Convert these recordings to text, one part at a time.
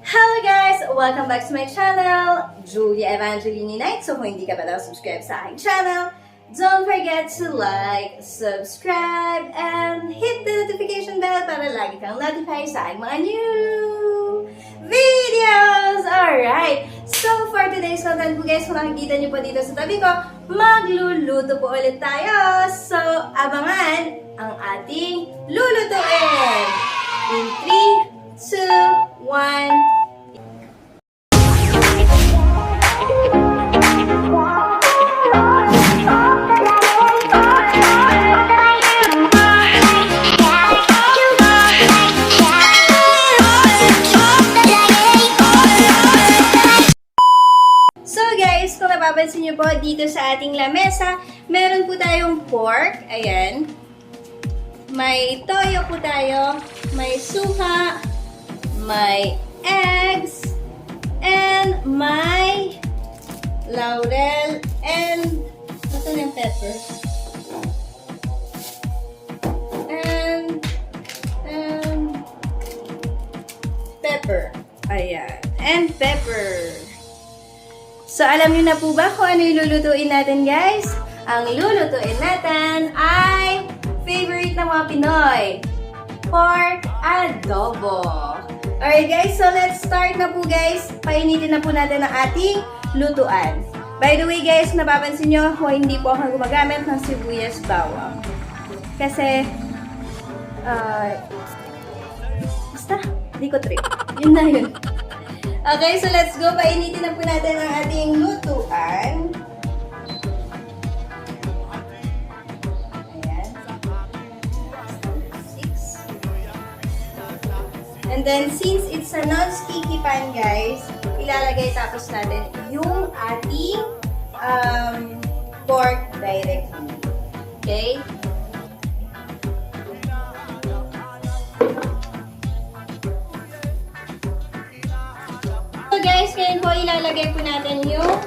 Hello guys! Welcome back to my channel, Julia Evangelini Knight. So kung hindi ka pa daw subscribe sa aking channel, don't forget to like, subscribe, and hit the notification bell para lagi kang notify sa aking mga new videos! Alright! So for today's content po guys, kung nakikita niyo po dito sa tabi ko, magluluto po ulit tayo. So abangan ang ating lulutuin! In 3, 2, 1... Kung napapansin niyo po dito sa ating lamesa, meron po tayong pork, ayan. May toyo po tayo, may suha, may eggs, and may laurel, and ito yung pepper. And pepper. Ayan. And pepper. So, alam niyo na po ba kung ano yung lulutuin natin, guys? Ang lulutuin natin ay favorite ng mga Pinoy, pork adobo. Alright, guys. So, let's start na po, guys. Painitin na po natin ang ating lutuan. By the way, guys, napapansin nyo kung hindi po ako gumagamit ng sibuyas bawang. Kasi, basta, hindi ko trip. Yun na yun. Okay, so let's go. Painitin na po natin ang ating lutuan. Ayan. 6. And then, since it's a non-sticky pan, guys, ilalagay tapos natin yung ating pork directly. Okay? So guys, ngayon po ilalagay po natin yung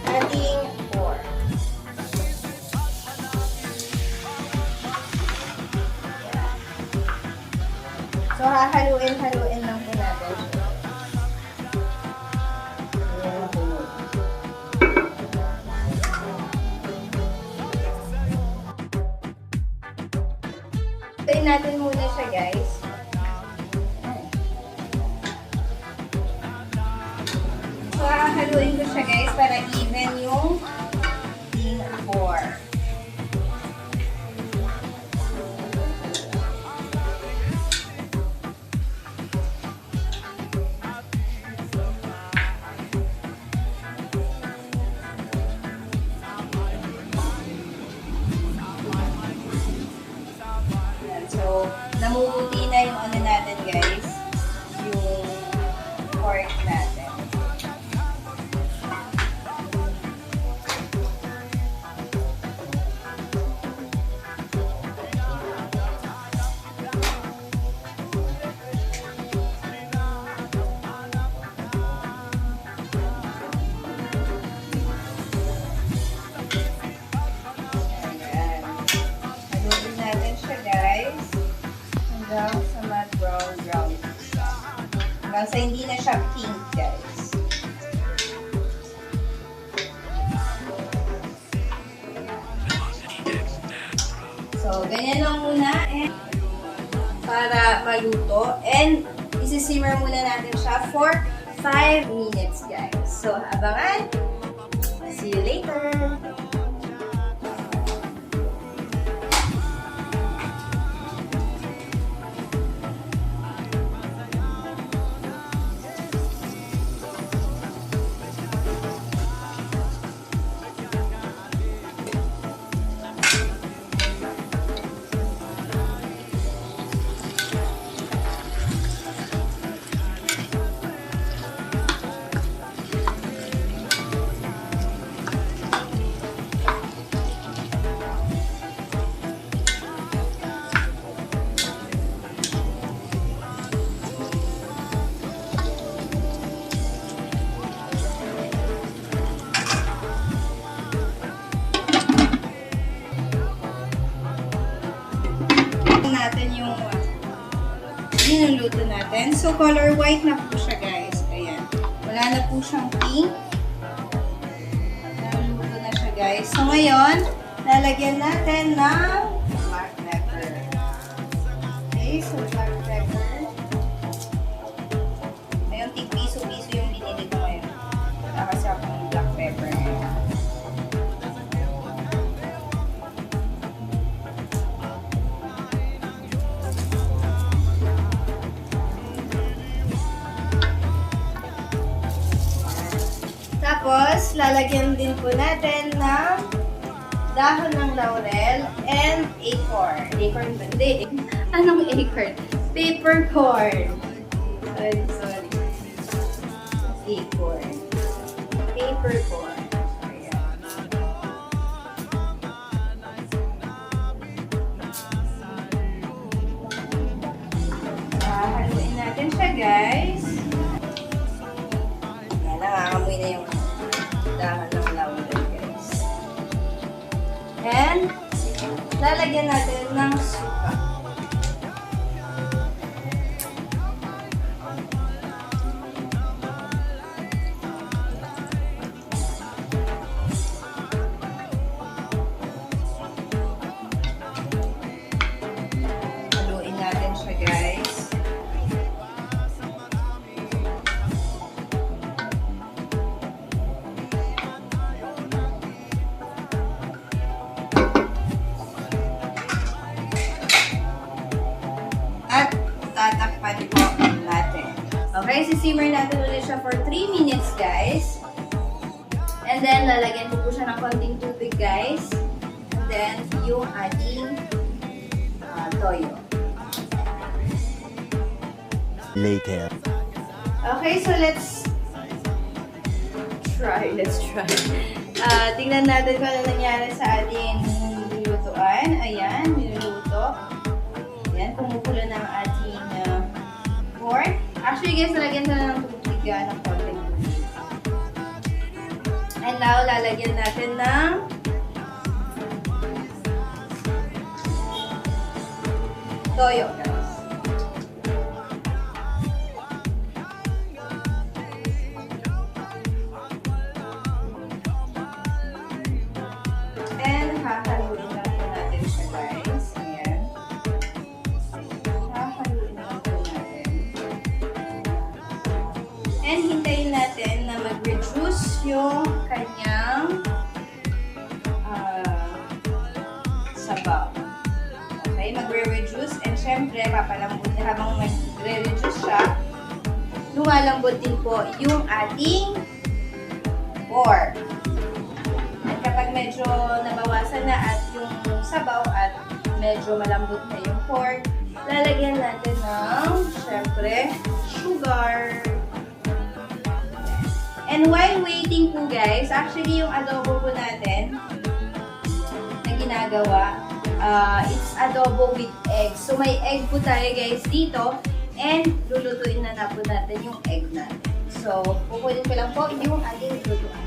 ating pork. So hahaluin lang po natin. Tayin natin muna siya, guys. So, haluin ko siya, guys, para even yung ating pork. So, namumuti na yung ano natin, guys, yung pork natin. Hanggang sa mag-brown. Hanggang sa hindi na siya pink, guys. So, ganyan lang muna para maluto. And, isi-simmer muna natin siya for 5 minutes, guys. So, abangan. See you later. niluluto natin. So, color white na po siya, Wala na po siyang pink. Naluto na siya, guys. So, ngayon, lalagyan natin ng black pepper. Okay, so black pepper. Ngayon, tig-piso-piso yung binili ko ngayon. Wala kasi akong black pepper ngayon. Tapos, lalagyan din po natin ng dahon ng laurel and acorn. Acorn ba? Hindi. Anong acorn? Peppercorn. Sorry. Acorn. Peppercorn. Ayan. Haluin natin siya, guys. Ayan, nangangamoy na yung dahon ng laurel, guys. And, lalagyan natin ng suka. Haluin natin siya, guys. At tatakpan po natin. Okay, sisimmer natin ulit siya for 3 minutes, guys. And then, lalagyan ko po siya ng konting tubig, guys. And then, yung ating toyo. Later. Okay, so let's try. Tingnan natin kung ano nangyari sa ating lulutuan. Ayan, niluluto. Ayan, kumukulo na ang ating pork. Actually, guys, nalagyan ko na ng tubig ng konting tubig. And now, lalagyan natin ng toyo, guys. And hahaluin lang po natin siya, guys. Ayan. Hahaluin lang po natin. And hintayin natin na mag-reduce yung kanyang sabaw. Okay, magre-reduce. And syempre, papalambot niya habang magre-reduce siya. Lumalambot din po yung ating pork. At kapag medyo nabawasan na at yung sabaw at medyo malambot na yung pork, lalagyan natin ng, syempre, sugar. And while waiting po, guys, actually yung adobo po natin na ginagawa, it's adobo with egg. So may egg po tayo, guys, dito. And lulutuin na po natin yung egg natin. So, kukunin ko lang po yung ating lulutuan.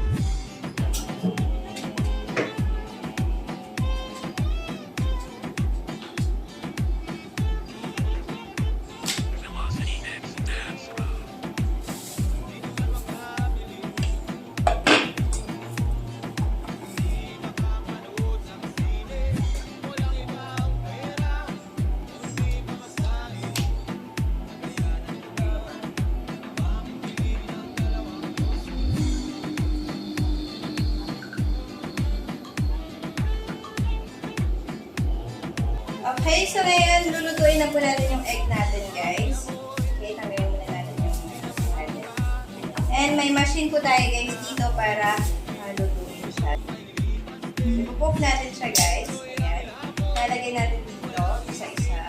Okay, so ngayon, lulutuin na po natin yung egg natin, guys. Okay, tanggalin muna natin yung egg. And may machine po tayo, guys, dito para lutuin siya. Ipupoke natin siya, guys. Ayan. Lalagay natin dito, isa-isa.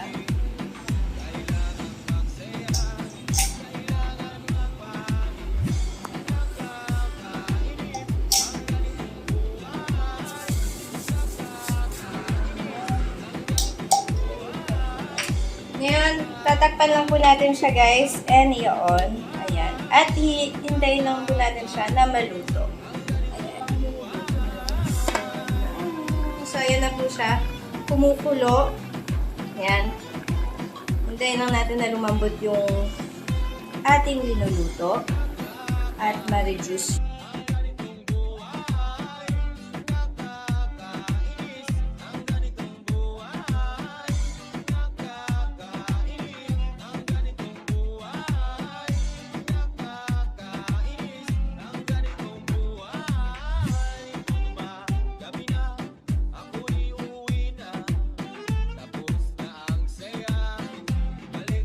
Ngayon, tatakpan lang po natin siya, guys, and i-on. Ayan. At hintayin lang po natin siya na maluto. Ayan. So, ayan na po siya. Kumukulo. Ayan. Hintayin lang natin na lumambot yung ating linuluto. at ma-reduce.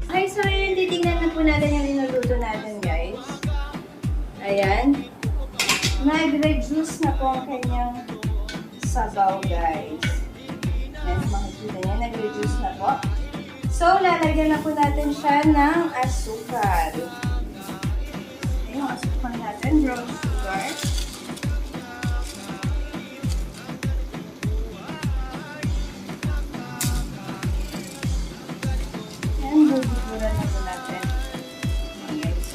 Okay, so ngayon titignan na po natin yung linuluto natin, guys. Ayan. Nag-reduce na po ang kanyang sabaw, guys. Ayan, makikita niya, nag-reduce na po. So, lalagyan na po natin siya ng asukal. Ayan, yung asukal natin, brown sugar. Buburan na po natin. Guys.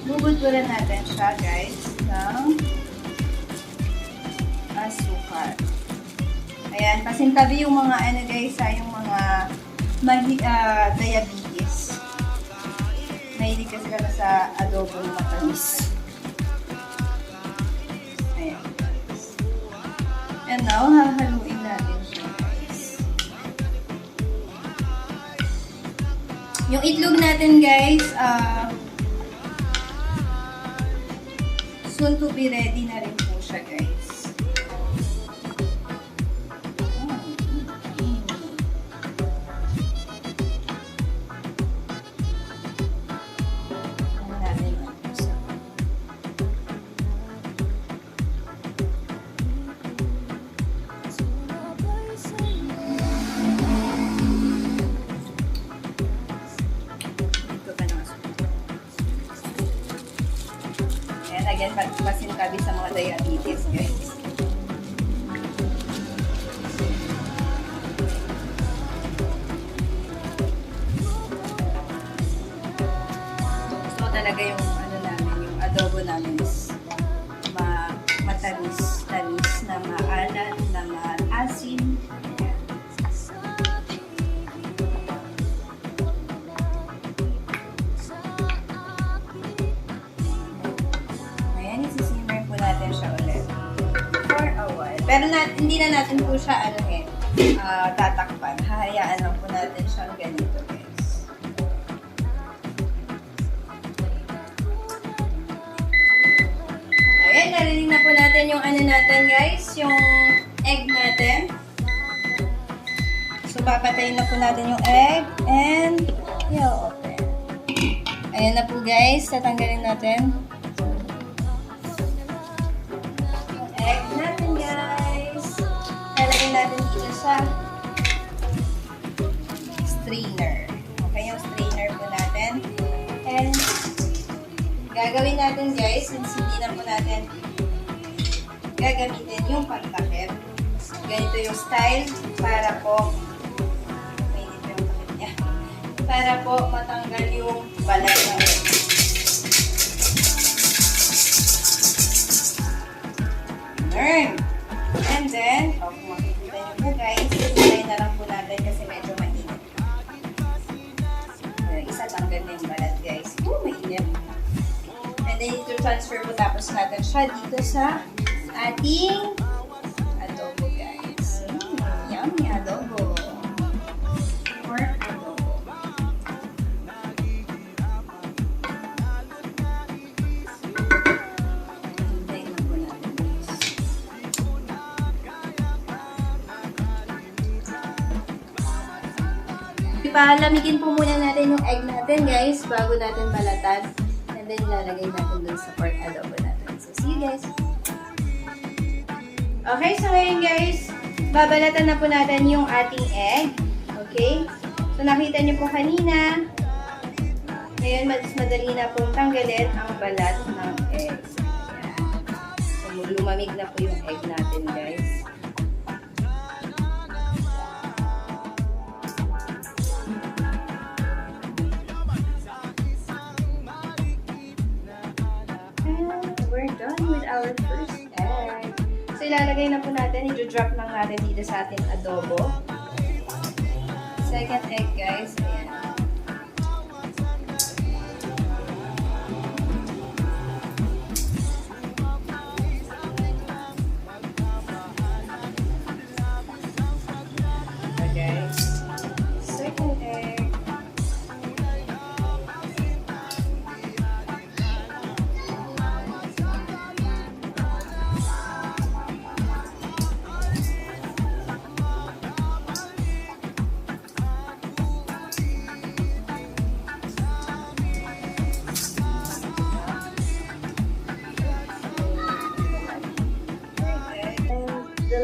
Buburan natin siya, guys, ng asukal. Ayan, pasintabi yung mga ano, guys, yung mga diabetes. Mahilig kasi sila sa adobo ng matamis. Ayan. And now, hahaluin natin siya, guys. Yung itlog natin, guys, soon to be ready na rin po siya, guys. Again, masintabi sa mga diabetes, guys. So, talaga yung ano namin, yung adobo namin is matamis na maalat, na maasim. Pero hindi na natin po siya tatakpan. Hahayaan lang po natin siyang ganito, guys. Ayan, narinig na po natin yung ano natin, guys, yung egg natin. So, papatayin na po natin yung egg and i-open. Ayan na po, guys. Tatanggalin natin. Egg natin, guys. Lalagyan natin dito sa strainer. Okay, yung strainer po natin. And gagawin natin, guys, since hindi na po natin gagamitin yung pagtakip. Ganito yung style para po mainit yung takip niya. Para po matanggal yung balat ng egg. And then, kung makikita nyo po, guys, ilagay na lang po natin kasi medyo mainit. Isa tanggal na yung balat, guys. Mainit. And then, ito transfer po tapos natin siya dito sa ating adobo, guys. Yummy adobo. Pork adobo. Palamigin po muna natin yung egg natin, guys, bago natin balatan. And then, lalagay natin dun sa pork adobo natin. So, see you guys! Okay, so ngayon, guys, babalatan na po natin yung ating egg. Okay? So, nakita nyo po kanina. Ngayon, mas madali na pong tanggalin ang balat ng egg. Ayan. So, lumamig na po yung egg natin, guys. We're done with our first egg. So, ilalagay na po natin, i-drop lang natin dito sa ating adobo. Second egg, guys. Ayan.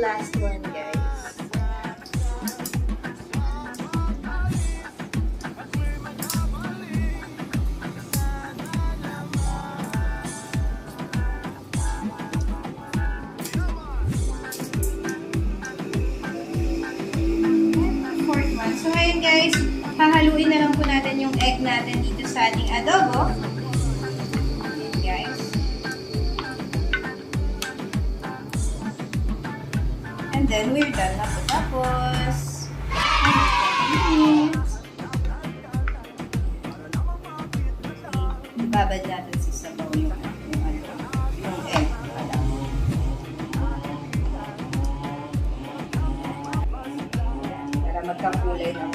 last one, guys. Fourth one. So, ngayon guys, hahaluin na lang po natin yung egg natin dito sa ating adobo. Ayan, guys. And then, we're done na po. Tapos, ibabad natin sa sabaw yung egg. Para magkakulay na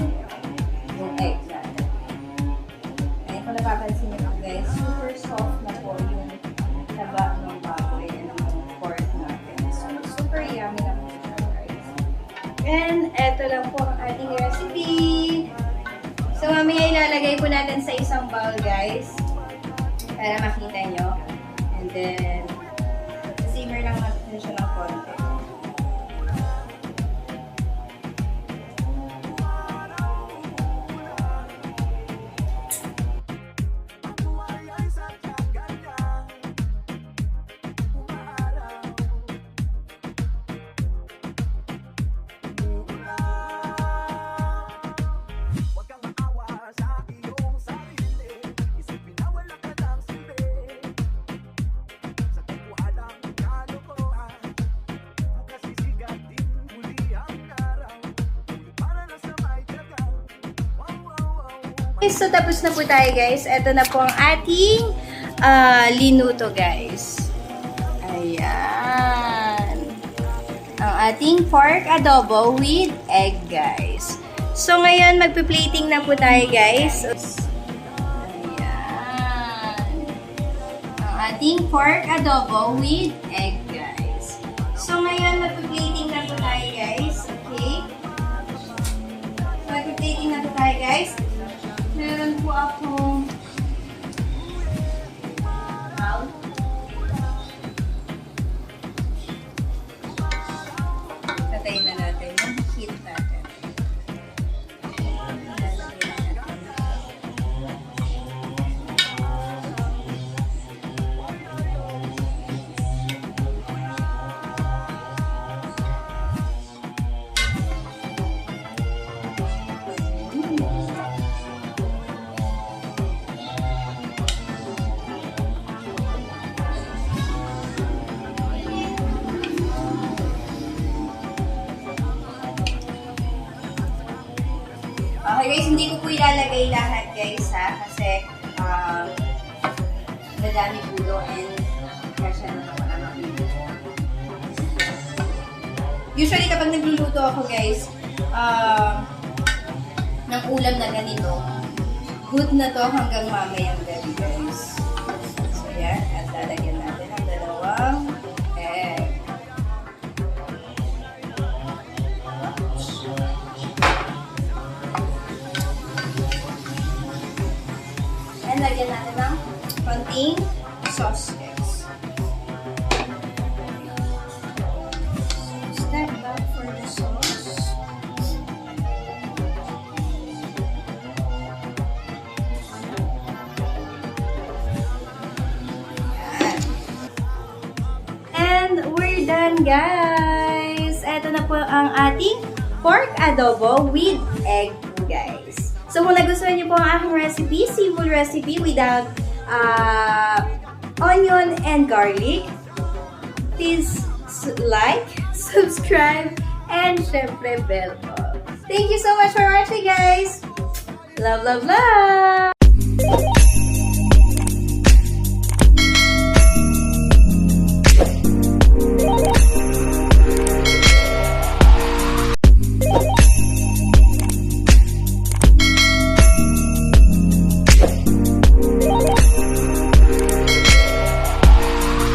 yung egg natin. Ayun, kung napapansin nyo lang guys, super soft na po yung taba ng baboy and ng pork natin. So, super yummy na po siya guys. And eto lang po ang ating recipe. So, mamaya ilalagay po natin sa isang bowl guys. Para makita nyo. And then, simmer lang natin siya ng konti. So, tapos na po tayo guys. Ito na po ang ating linuto guys. Ayan. Ang ating pork adobo with egg guys. So, ngayon magpi-plating na po tayo guys. Ayan. Ang ating pork adobo with egg guys. So, ngayon magpi-plating na po tayo guys. Okay? Magpi-plating na po tayo guys. Meron po akong bowl. Tatayin na natin yung heat natin. Okay guys, hindi ko po ilalagay lahat guys ha, kasi madami pulo and kasya na naman ang video. Usually kapag nagluluto ako guys, ng ulam na ganito, good na to hanggang mamayang gabi guys. So yan, at lalagyan natin ang dalawang egg. And lagyan natin ng konting sauce guys. Step back for the sauce. Yan. And we're done guys! Ito na po ang ating pork adobo with egg guys. So, kung nagustuhan niyo po ang aking recipe, simple recipe without onion and garlic, please like, subscribe, and syempre bell po. Thank you so much for watching, guys! Love, love, love!